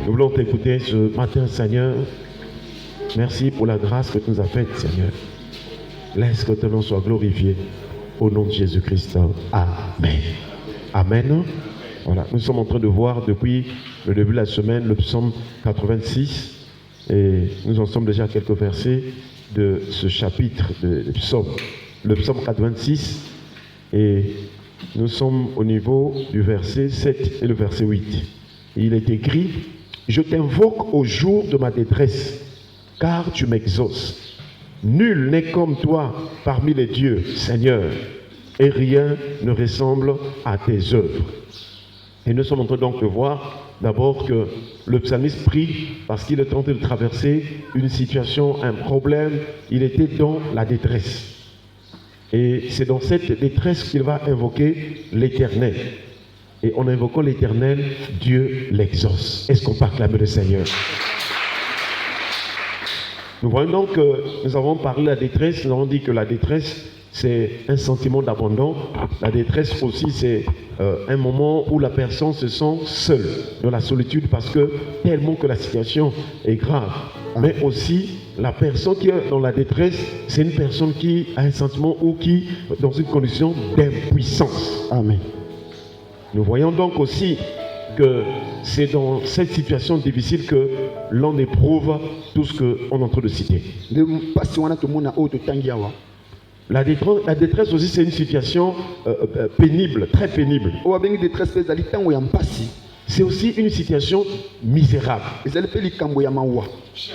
Nous voulons t'écouter ce matin, Seigneur. Merci pour la grâce que tu nous as faite, Seigneur. Laisse que ton nom soit glorifié. Au nom de Jésus-Christ. Amen. Amen. Voilà, nous sommes en train de voir depuis le début de la semaine le psaume 86. Et nous en sommes déjà à quelques versets de ce chapitre de psaume. Le psaume 86. Et nous sommes au niveau du verset 7 et le verset 8. Il est écrit: je t'invoque au jour de ma détresse, car tu m'exauces. Nul n'est comme toi parmi les dieux, Seigneur, et rien ne ressemble à tes œuvres. Et nous sommes en train donc de voir d'abord que le psalmiste prie parce qu'il est en train de traverser une situation, un problème. Il était dans la détresse. Et c'est dans cette détresse qu'il va invoquer l'Éternel. Et en invoquant l'Éternel, Dieu l'exauce. Est-ce qu'on peut acclamer le Seigneur? Nous voyons donc que nous avons parlé de la détresse. Nous avons dit que la détresse, c'est un sentiment d'abandon. La détresse aussi, c'est un moment où la personne se sent seule, dans la solitude, parce que tellement que la situation est grave. Mais aussi, la personne qui est dans la détresse, c'est une personne qui a un sentiment ou qui est dans une condition d'impuissance. Amen. Nous voyons donc aussi que c'est dans cette situation difficile que l'on éprouve tout ce qu'on est en train de citer. La détresse aussi, c'est une situation pénible, très pénible. C'est aussi une situation misérable.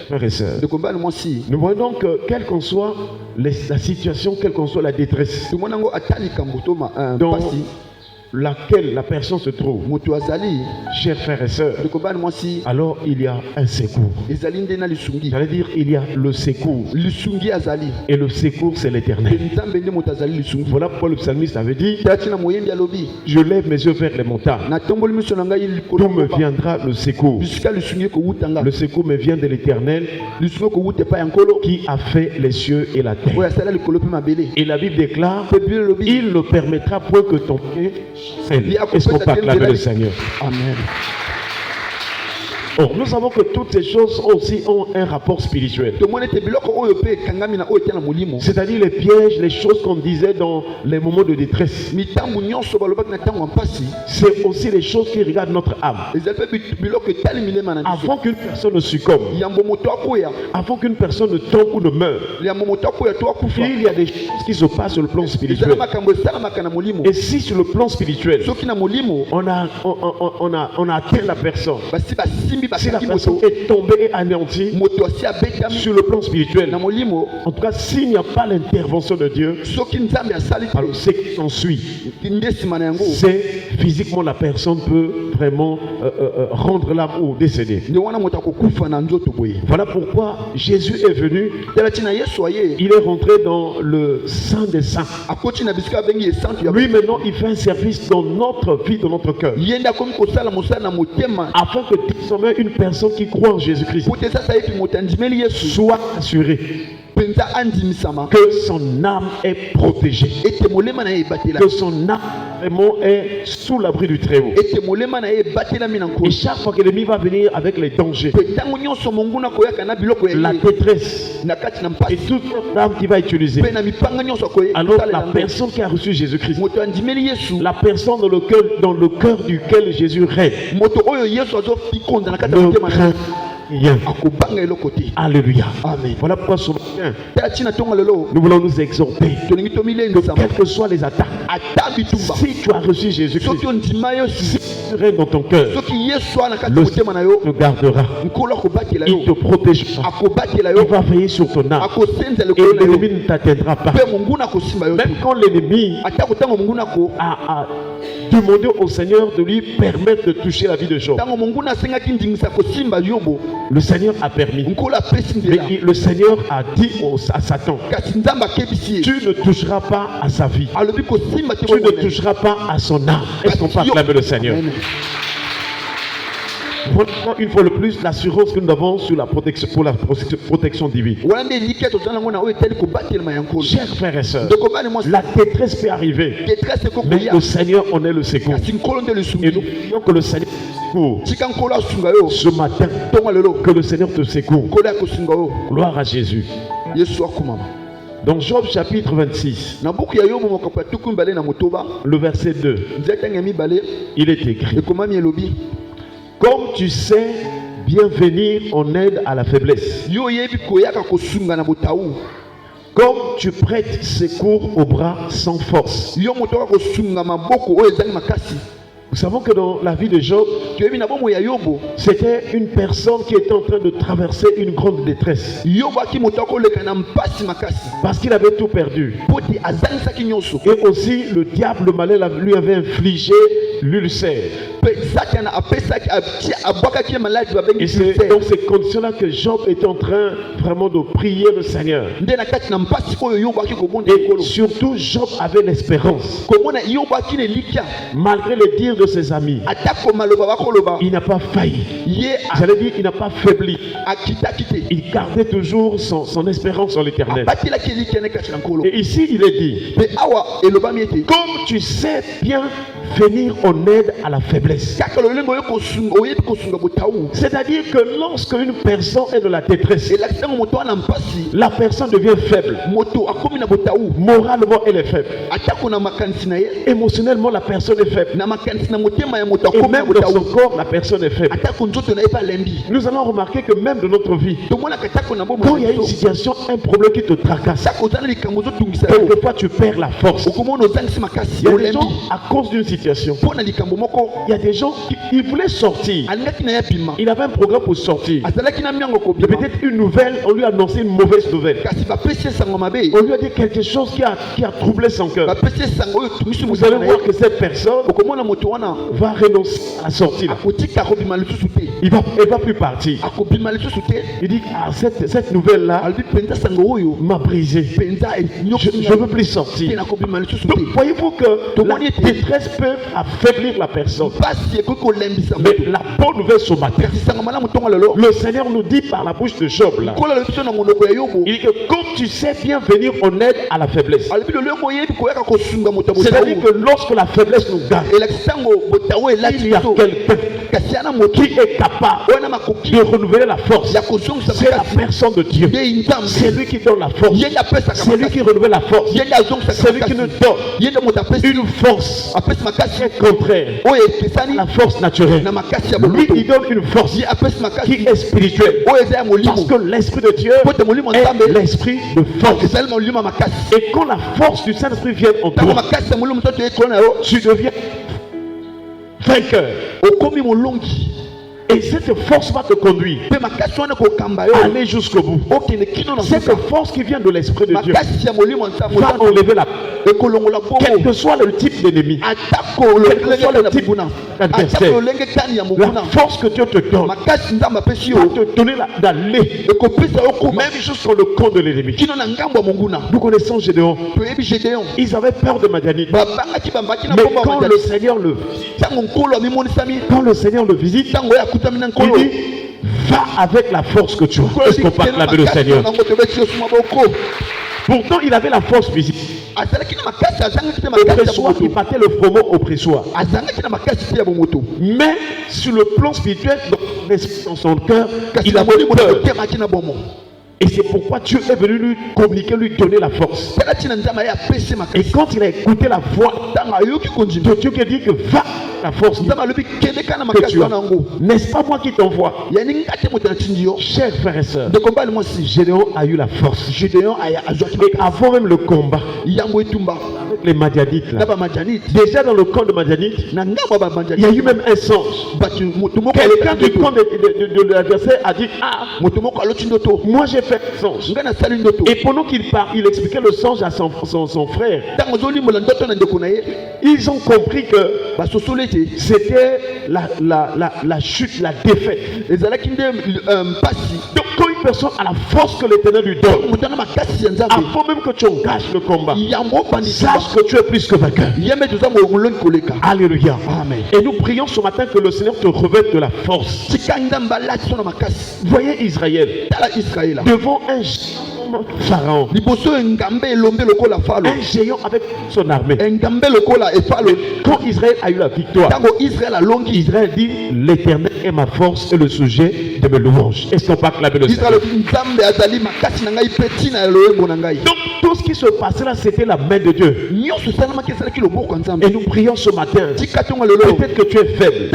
Frères et sœurs, nous voyons donc que quelle qu'en soit la situation, quelle qu'en soit la détresse dans laquelle la personne se trouve, chers frères et sœurs, alors il y a un secours. J'allais dire, il y a le secours. Et le secours, c'est l'Éternel. Voilà pourquoi le psalmiste avait dit: je lève mes yeux vers les montagnes. D'où me viendra le secours? Le secours me vient de l'Éternel qui a fait les cieux et la terre. Et la Bible déclare: il ne permettra point que ton pied. Est-ce qu'on peut acclamer le Seigneur? Amen. Or, nous savons que toutes ces choses aussi ont un rapport spirituel. C'est-à-dire les pièges, les choses qu'on disait dans les moments de détresse. C'est aussi les choses qui regardent notre âme. Avant qu'une personne ne succombe, avant qu'une personne ne tombe ou ne meure, il y a des choses qui se passent sur le plan spirituel. Et si sur le plan spirituel, on a atteint la personne, si la personne est tombée et anéantie sur le plan spirituel, en tout cas, s'il n'y a pas l'intervention de Dieu, alors ce qui s'ensuit, c'est physiquement la personne peut vraiment rendre l'âme ou décéder. Voilà pourquoi Jésus est venu. Il est rentré dans le Saint des Saints. Lui maintenant, il fait un service dans notre vie, dans notre cœur, afin que désormais une personne qui croit en Jésus-Christ soit assurée que son âme est protégée, que son âme vraiment est sous l'abri du Très-Haut. Et chaque fois que l'ennemi va venir avec les dangers, la détresse et toute l'âme qu'il va utiliser, alors la personne qui a reçu Jésus-Christ, la personne dans le cœur duquel Jésus règne, ne craint rien. Alléluia. Amen. Voilà pourquoi ce matin, nous voulons nous exhorter que quelles que soient les attaques, si tu as reçu Jésus-Christ, si tu règnes dans ton cœur, le Seigneur te gardera, il te protégera, il va veiller sur ton âme et l'ennemi ne t'atteindra pas. Même quand l'ennemi a demandé au Seigneur de lui permettre de toucher la vie de Job, le Seigneur a permis. Mais le Seigneur a dit à Satan: tu ne toucheras pas à sa vie, tu ne toucheras pas à son âme. Est-ce qu'on peut acclamer le Seigneur? Voilà une fois de plus l'assurance que nous avons sur la protection, pour la protection divine. Chers frères et sœurs, la détresse peut arriver, mais le Seigneur en est le secours. Et nous prions que le Seigneur secours. Ce matin, que le Seigneur te secoue. Gloire à Jésus. Dans Job chapitre 26, le verset 2, il est écrit: comme tu sais bien venir en aide à la faiblesse, comme tu prêtes secours aux bras sans force. Nous savons que dans la vie de Job, c'était une personne qui était en train de traverser une grande détresse. Parce qu'il avait tout perdu. Et aussi, le diable, le malin, lui avait infligé l'ulcère. Et c'est dans ces conditions-là que Job était en train vraiment de prier le Seigneur. Et surtout, Job avait l'espérance. Malgré les dires de ses amis, il n'a pas failli. J'allais dire, il n'a pas faibli. Il gardait toujours son espérance en l'Éternel. Et ici, il est dit: comme tu sais bien venir en aide à la faiblesse. C'est-à-dire que lorsque une personne est de la détresse, la personne devient faible. Moralement, elle est faible. Émotionnellement, la personne est faible. Et même dans son corps, la personne est faible. Nous allons remarquer que même dans notre vie, quand il y a une situation, un problème qui te tracasse, quelquefois tu perds la force. Il y a des gens, à cause d'une situation, il y a des gens qui voulaient sortir. Il avait un programme pour sortir. Peut-être une nouvelle, on lui a annoncé une mauvaise nouvelle. On lui a dit quelque chose qui a troublé son cœur. Vous allez voir que cette personne va renoncer à la sortie. Il ne va plus partir. Il dit: cette nouvelle-là m'a brisé. Je ne veux plus sortir. Donc voyez-vous que la détresse peut affaiblir la personne. Mais la bonne nouvelle ce matin, le Seigneur nous dit par la bouche de Job là, il dit que comme tu sais bien venir en aide à la faiblesse. C'est-à-dire que lorsque la faiblesse nous gagne, il y a quelqu'un qui est capable de renouveler la force. C'est la personne de Dieu. C'est lui qui donne la force. C'est lui qui renouvelle la force. C'est lui qui nous donne une force qui est contraire à la force naturelle. Lui, il donne une force qui est spirituelle. Parce que l'Esprit de Dieu est l'Esprit de force. Et quand la force du Saint-Esprit vient en toi, tu deviens vainqueur. Et cette force va te conduire à aller jusqu'au bout. Cette force qui vient de l'Esprit de Dieu va enlever la quel que soit le type d'ennemi, quel que soit le type d'adversaire. La force que Dieu te donne va te donner d'aller même jusqu'au le camp de l'ennemi. Nous connaissons Gédéon. Ils avaient peur de Madianite. Mais quand le Seigneur le visite, il dit: va avec la force que tu as. Est-ce qu'on parle là de le Seigneur? Pourtant, il avait la force visible. Oppressoir, il battait le froment oppressoir. Mais sur le plan spirituel, dans son cœur, il avait peur. Et c'est pourquoi Dieu est venu lui communiquer, lui donner la force. Et quand il a écouté la voix de Dieu qui dit que va la force que tu as, n'est-ce pas moi qui t'envoie? Chers frères et sœurs, Gédéon a eu la force. Et avant même le combat avec les Madianites, déjà dans le camp de Madianites, il y a eu même un songe. Quelqu'un du camp de l'adversaire a dit: ah, moi j'ai fait un songe. Et pendant qu'il part, il expliquait le songe à son frère. Ils ont compris que c'était la chute, la défaite. Donc quand une personne a la force que l'Éternel lui donne, avant même que tu engages le combat, sache que tu es plus que vainqueur. Alléluia. Amen. Et nous prions ce matin que le Seigneur te revête de la force. Voyez Israël, devant un comme Pharaon. Un géant avec son armée. Quand Israël a eu la victoire, Israël dit l'Éternel est ma force et le sujet de mes louanges. Est-ce qu'on peut acclamer le Seigneur? Donc tout ce qui se passait là, c'était la main de Dieu. Et nous prions ce matin. Peut-être que tu es faible.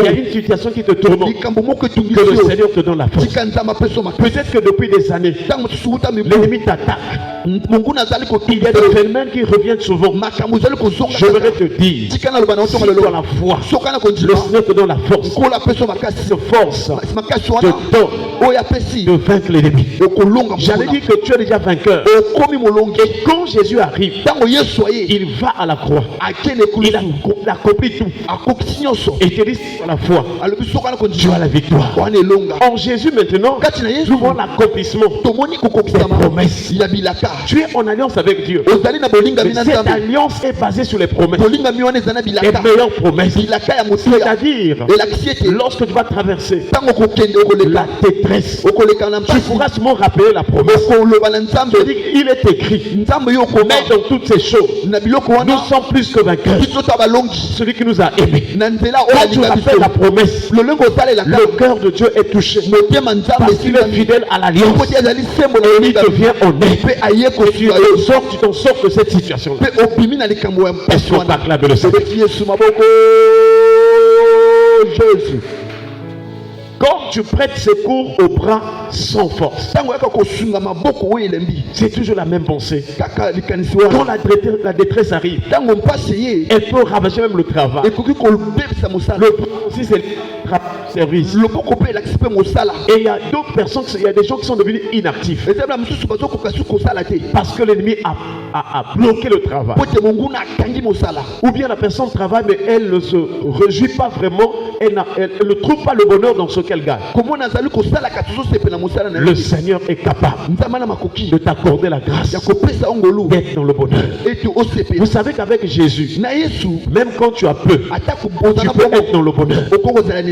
Il y a une situation qui te tourmente. Que le Seigneur te donne la force. Peut-être que depuis des années, l'ennemi t'attaque. Il y a des phénomènes qui reviennent souvent. Je voudrais te dire, si tu as la foi, le Seigneur te donne la force. Cette force te donne de vaincre l'ennemi. J'allais dire que tu es déjà vainqueur. Et quand Jésus arrive, il va à la croix. Il a accompli tout. Et tu dis sur la foi, tu as la victoire. En Jésus maintenant, nous voyons l'accomplissement des promesses. Tu es en alliance avec Dieu. Mais cette alliance est basée sur les promesses. Les meilleures promesses. C'est-à-dire, lorsque tu vas traverser la détresse, tu pourras seulement rappeler la promesse. Je dis qu'il est écrit, mais dans toutes ces choses, nous sommes plus que vainqueurs. Celui qui nous a aimés. Quand tu rappelles la promesse, le cœur de Dieu est touché. Parce qu'il est fidèle à l'alliance. Il devient honnête. Tu t'en sors de cette situation-là. Est-ce qu'on t'acclame le Seigneur? Jésus. Quand tu prêtes secours aux bras sans force, c'est toujours la même pensée. Quand la détresse arrive, elle peut ravager même le travail. Le problème aussi, c'est le service. Et il y a d'autres personnes, il y a des gens qui sont devenus inactifs. Parce que l'ennemi a bloqué le travail. Ou bien la personne travaille, mais elle ne se réjouit pas vraiment. Elle ne trouve pas le bonheur dans ce qu'elle gagne. Le Seigneur est capable de t'accorder la grâce d'être dans le bonheur. Vous savez qu'avec Jésus, même quand tu as peu, tu peux être dans le bonheur.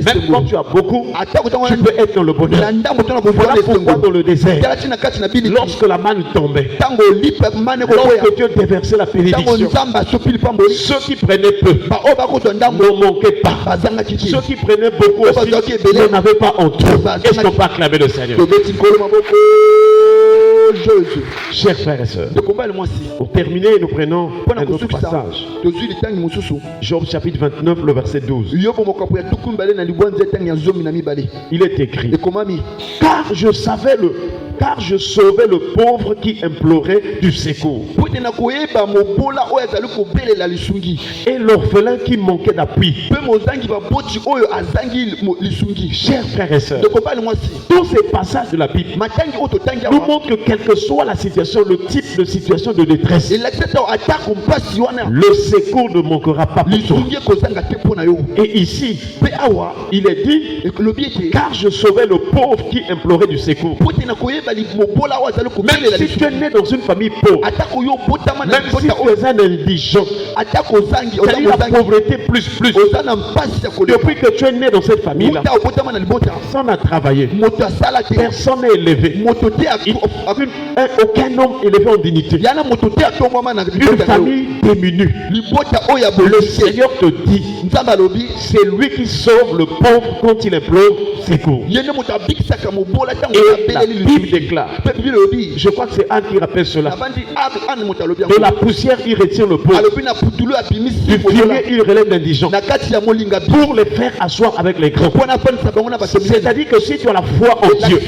Même quand tu as beaucoup, tu peux être dans le bonheur. Voilà pourquoi dans le désert, lorsque la manne tombait, lorsque Dieu déversait la bénédiction, ceux qui prenaient peu ne manquaient pas. Ceux qui prenaient beaucoup aussi ne n'avaient pas en tout. Est-ce qu'on peut acclamer le Seigneur? Chers frères et sœurs, pour terminer, nous prenons un autre passage. Job chapitre 29, le verset 12. Il est écrit: car je sauvais le pauvre qui implorait du secours, et l'orphelin qui manquait d'appui. Chers frères et sœurs, tous ces passages de la Bible nous montrent que quelle que soit la situation, le type de situation de détresse, le secours ne manquera pas pour toi. Et ici, il est dit: car je sauvais le pauvre qui implorait du secours. Même si tu es né dans une famille pauvre, même si tu es un indigent, c'est-à-dire la pauvreté plus. Depuis que tu es né dans cette famille-là, personne n'a travaillé, personne n'est élevé, aucun homme élevé en dignité, une famille démunie. Le Seigneur te dit, c'est lui qui sauve le pauvre quand il implore secours. Et la Bible déclare, je crois que c'est Anne qui rappelle cela, de la poussière il retire le pauvre, du fumier il relève l'indigent, pour les faire asseoir avec les grands. C'est-à-dire que si tu as la foi en Dieu,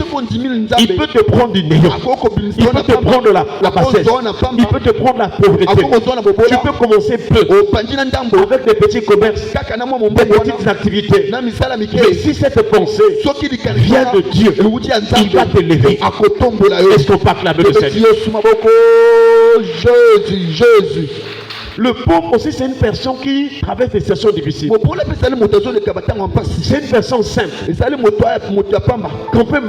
il peut te prendre du néant, il peut te prendre la bassesse, il peut te prendre la pauvreté. Tu peux commencer peu, avec des petits commerces, des petites activités. Mais si cette pensée vient de Dieu, il va te lever. Est-ce qu'on peut acclamer le Seigneur? Jésus. Le pauvre aussi, c'est une personne qui traverse des situations difficiles. C'est une personne simple. Qu'on peut,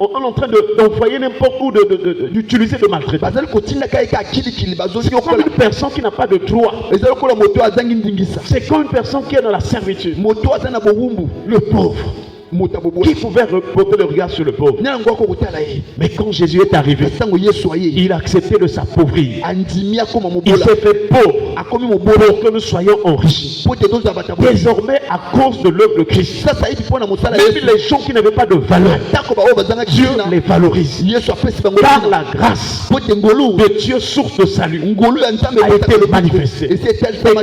on est en train d'envoyer n'importe où, d'utiliser de maltraiter. C'est comme une personne qui n'a pas de droit. C'est comme une personne qui est dans la servitude. Le pauvre. Qui pouvait porter le regard sur le pauvre? Mais quand Jésus est arrivé, il a accepté de s'appauvrir. Il s'est fait pauvre pour que nous soyons enrichis. Désormais, à cause de l'œuvre de Christ, même les gens qui n'avaient pas de valeur, Dieu les valorise. Par la grâce de Dieu, source de salut, a été manifestée. Et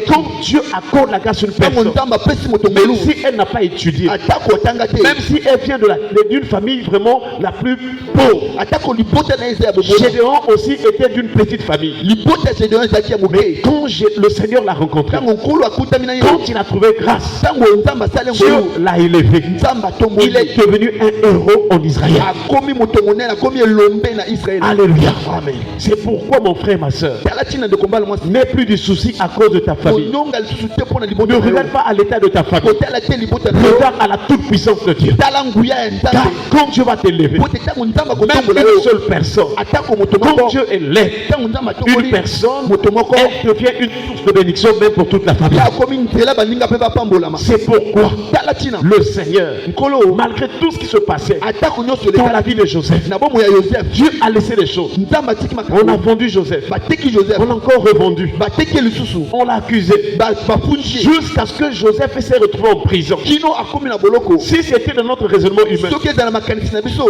quand Dieu accorde la grâce à une personne, même si elle n'a pas étudié, même si elle vient d'une famille vraiment la plus pauvre, Gédéon aussi était d'une petite famille. Mais quand le Seigneur l'a rencontré, quand il a trouvé grâce, Dieu l'a élevé. Il est devenu un héros en Israël. Alléluia. C'est pourquoi mon frère, ma soeur, n'aie plus de soucis à cause de ta famille. Ne regarde pas à l'état de ta famille. Regarde à la toute puissance de Dieu. Car quand Dieu va t'élever, même une seule personne, quand Dieu élève une personne, elle devient une source de bénédiction même pour toute la famille. C'est pourquoi le Seigneur, malgré tout ce qui se passait dans la vie de Joseph, Dieu a laissé les choses. On a vendu Joseph, on l'a encore revendu, on l'a accusé, jusqu'à ce que Joseph s'est retrouvé en prison. Si c'était dans notre raisonnement humain,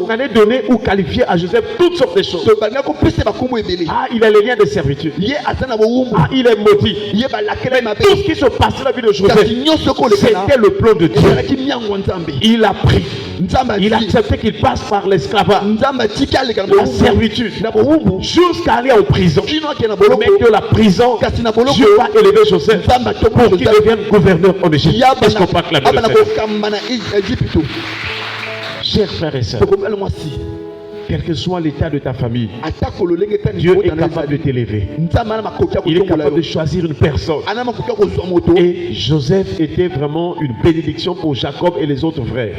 on allait donner ou qualifier à Joseph toutes sortes de choses. Ah, il a les liens de servitude. Ah, il est maudit. Tout ce qui se passe dans la vie de Joseph, c'était le plan de Dieu. Il a pris. Il a accepté qu'il passe par l'esclavage, la servitude, jusqu'à aller en prison. Mais de la prison, Dieu va élever Joseph pour qu'il devienne gouverneur en Égypte. Est-ce qu'on peut acclamer le Seigneur? Chers frères et sœurs, quel que soit l'état de ta famille, Dieu est capable de t'élever. Il est capable de choisir une personne. Et Joseph était vraiment une bénédiction pour Jacob et les autres frères.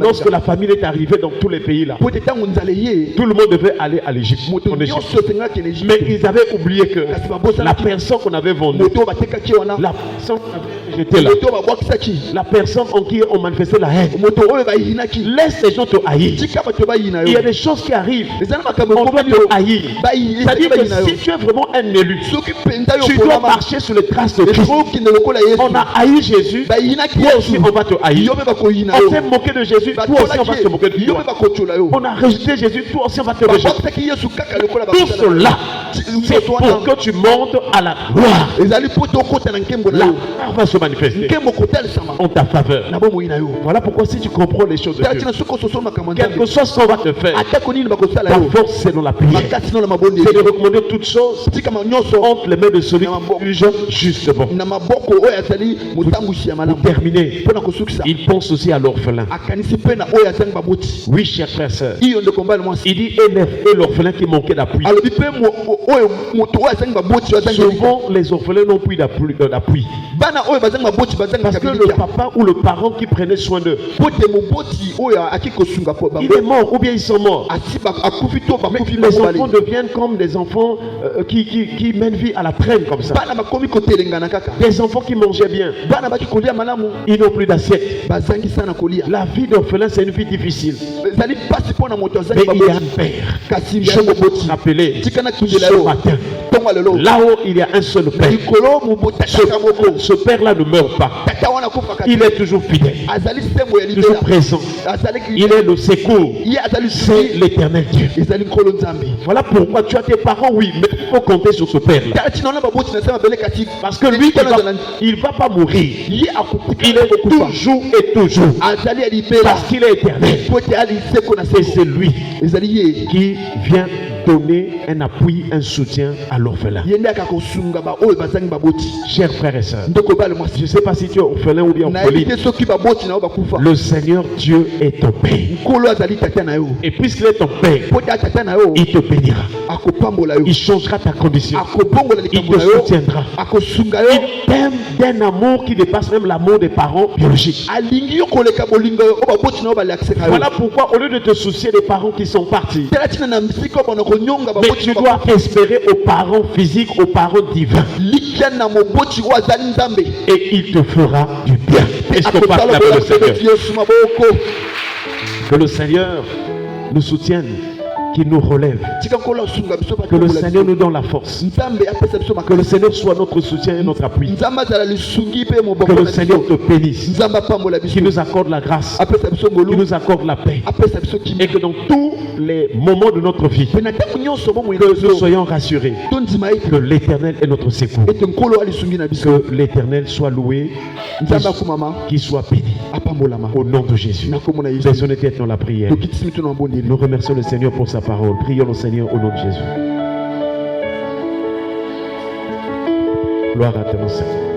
Lorsque la famine est arrivée dans tous les pays là, tout le monde devait aller à l'Égypte. Mais ils avaient oublié que la personne qu'on avait vendue, la personne j'étais là, la personne en qui on manifestait la haine, laisse les gens te haïr. Il y a des choses qui arrivent, on doit te haïr. C'est-à-dire que si tu es vraiment un élu, tu dois marcher sur les traces de Christ. On a haï Jésus, toi aussi on va te haïr. On s'est moqué de Jésus, toi aussi on va se moquer de toi. On a rejeté Jésus, toi aussi on va te rejeter. Tout cela, c'est pour que tu montes à la gloire. La gloire va se manifester en ta faveur. Voilà pourquoi si tu comprends les choses de Dieu, quel que soit ce qu'on va te faire, ta force c'est dans la prière. C'est de recommander toutes choses entre les mains de celui qui juge justement. Pour terminer, il pense aussi à l'orphelin. Oui, chers frères et sœurs, il dit et l'orphelin qui manquait d'appui. Souvent les orphelins n'ont plus d'appui. Parce que le papa ou le parent qui prenait soin d'eux, il est mort ou bien ils sont morts. Mais les enfants deviennent comme des enfants qui mènent vie à la traîne comme ça. Des enfants qui mangeaient bien, ils n'ont plus d'assiette. La vie d'orphelin c'est une vie difficile. Mais il y a un père. Je me rappeler ce matin, là-haut il y a un seul père. Ce père-là ne meurt pas. Il est toujours fidèle, toujours présent. Il est le secours. C'est l'éternel Dieu. Voilà pourquoi tu as tes parents, oui, mais il faut compter sur ce père-là. Parce que lui, il ne va pas mourir. Il est toujours et toujours. Parce qu'il est éternel. Et c'est lui qui vient donner un appui, un soutien à l'orphelin. Chers frères et sœurs, je ne sais pas si tu es orphelin ou bien orpheline. Le Seigneur Dieu est ton Père. Et puisqu'il est ton Père, il te bénira. Il changera ta condition. Il te soutiendra. Il t'aime d'un amour qui dépasse même l'amour des parents biologiques. Voilà pourquoi au lieu de te soucier des parents qui sont partis, Mais tu dois espérer aux parents physiques, aux parents divins. Et il te fera du bien. Est-ce qu'on parle avec le Seigneur? Que le Seigneur nous soutienne, qu'il nous relève, que le Seigneur nous donne la force, que le Seigneur soit notre soutien et notre appui, que le Seigneur te bénisse, qu'il nous accorde la grâce, qu'il nous accorde la paix, et que dans tous les moments de notre vie, que nous soyons rassurés que l'Éternel est notre secours, que l'Éternel soit loué, qu'il soit béni au nom de Jésus. Baissons les têtes dans la prière. Nous remercions le Seigneur pour sa parole. Prions le Seigneur au nom de Jésus. Gloire à ton Seigneur.